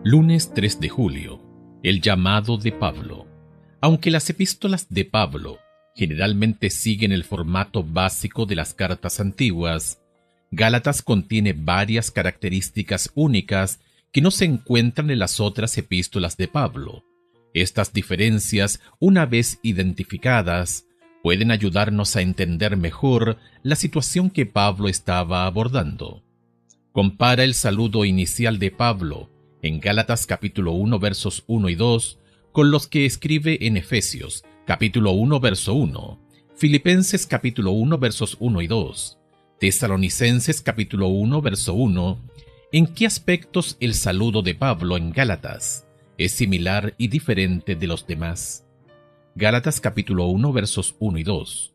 Lunes 3 de julio. El llamado de Pablo. Aunque las epístolas de Pablo generalmente siguen el formato básico de las cartas antiguas, Gálatas contiene varias características únicas que no se encuentran en las otras epístolas de Pablo. Estas diferencias, una vez identificadas, pueden ayudarnos a entender mejor la situación que Pablo estaba abordando. Compara el saludo inicial de Pablo en Gálatas capítulo 1 versos 1 y 2 con los que escribe en Efesios capítulo 1 verso 1, Filipenses capítulo 1 versos 1 y 2, Tesalonicenses capítulo 1 verso 1. ¿En qué aspectos el saludo de Pablo en Gálatas es similar y diferente de los demás? Gálatas capítulo 1 versos 1 y 2.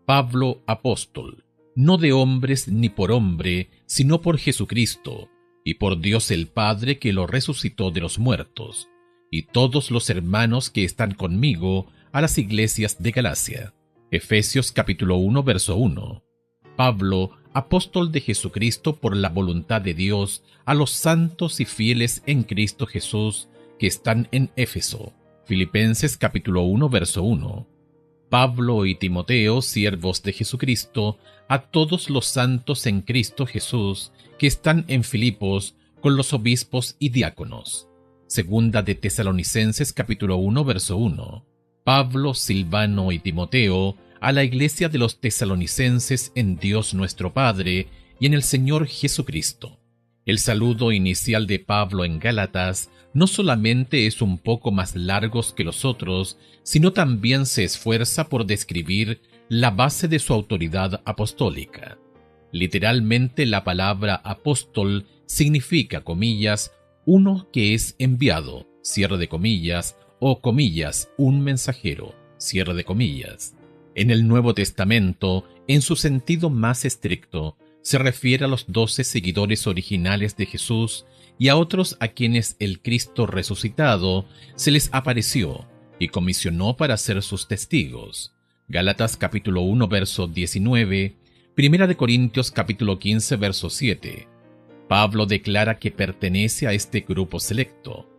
Pablo, apóstol, no de hombres ni por hombre, sino por Jesucristo, y por Dios el Padre que lo resucitó de los muertos, y todos los hermanos que están conmigo a las iglesias de Galacia. Efesios capítulo 1 verso 1. Pablo, apóstol de Jesucristo por la voluntad de Dios, a los santos y fieles en Cristo Jesús que están en Éfeso. Filipenses capítulo 1 verso 1. Pablo y Timoteo, siervos de Jesucristo, a todos los santos en Cristo Jesús que están en Filipos con los obispos y diáconos. Segunda de Tesalonicenses capítulo 1 verso 1. Pablo, Silvano y Timoteo, a la iglesia de los tesalonicenses en Dios nuestro Padre y en el Señor Jesucristo. El saludo inicial de Pablo en Gálatas no solamente es un poco más largo que los otros, sino también se esfuerza por describir la base de su autoridad apostólica. Literalmente la palabra apóstol significa, comillas, uno que es enviado, cierre de comillas, o comillas, un mensajero, cierre de comillas. En el Nuevo Testamento, en su sentido más estricto, se refiere a los 12 seguidores originales de Jesús y a otros a quienes el Cristo resucitado se les apareció y comisionó para ser sus testigos. Gálatas capítulo 1 verso 19, Primera de Corintios capítulo 15 verso 7. Pablo declara que pertenece a este grupo selecto.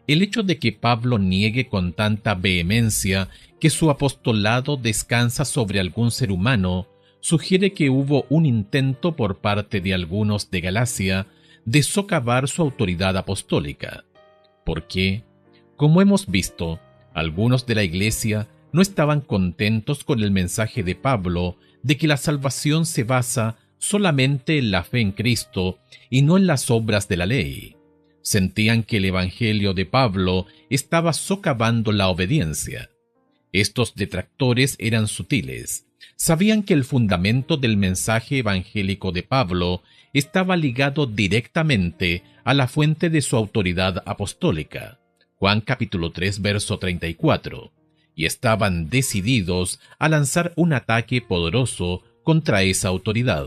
El hecho de que Pablo niegue con tanta vehemencia que su apostolado descansa sobre algún ser humano sugiere que hubo un intento por parte de algunos de Galacia de socavar su autoridad apostólica. ¿Por qué? Como hemos visto, algunos de la iglesia no estaban contentos con el mensaje de Pablo de que la salvación se basa solamente en la fe en Cristo y no en las obras de la ley. Sentían que el evangelio de Pablo estaba socavando la obediencia. Estos detractores eran sutiles. Sabían que el fundamento del mensaje evangélico de Pablo estaba ligado directamente a la fuente de su autoridad apostólica, Juan capítulo 3 verso 34, y estaban decididos a lanzar un ataque poderoso contra esa autoridad.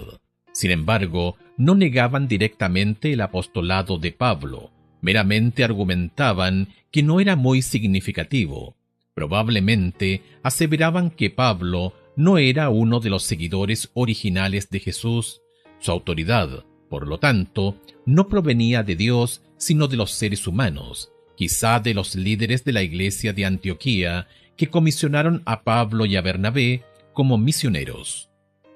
Sin embargo, no negaban directamente el apostolado de Pablo, meramente argumentaban que no era muy significativo. Probablemente aseveraban que Pablo no era uno de los seguidores originales de Jesús. Su autoridad, por lo tanto, no provenía de Dios, sino de los seres humanos, quizá de los líderes de la iglesia de Antioquía, que comisionaron a Pablo y a Bernabé como misioneros.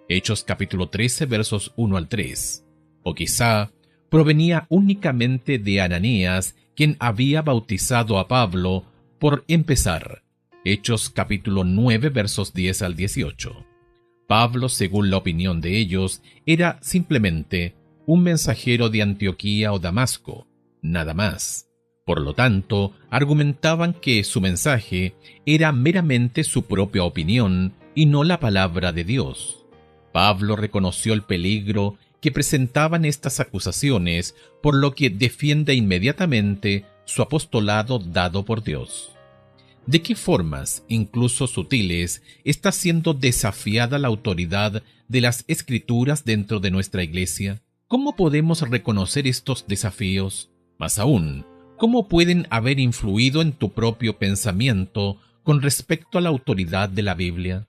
Hechos capítulo 13 versos 1 al 3. O quizá provenía únicamente de Ananías, quien había bautizado a Pablo, por empezar. Hechos capítulo 9 versos 10 al 18. Pablo, según la opinión de ellos, era simplemente un mensajero de Antioquía o Damasco, nada más. Por lo tanto, argumentaban que su mensaje era meramente su propia opinión y no la palabra de Dios. Pablo reconoció el peligro que presentaban estas acusaciones, por lo que defiende inmediatamente su apostolado dado por Dios. ¿De qué formas, incluso sutiles, está siendo desafiada la autoridad de las Escrituras dentro de nuestra iglesia? ¿Cómo podemos reconocer estos desafíos? Más aún, ¿cómo pueden haber influido en tu propio pensamiento con respecto a la autoridad de la Biblia?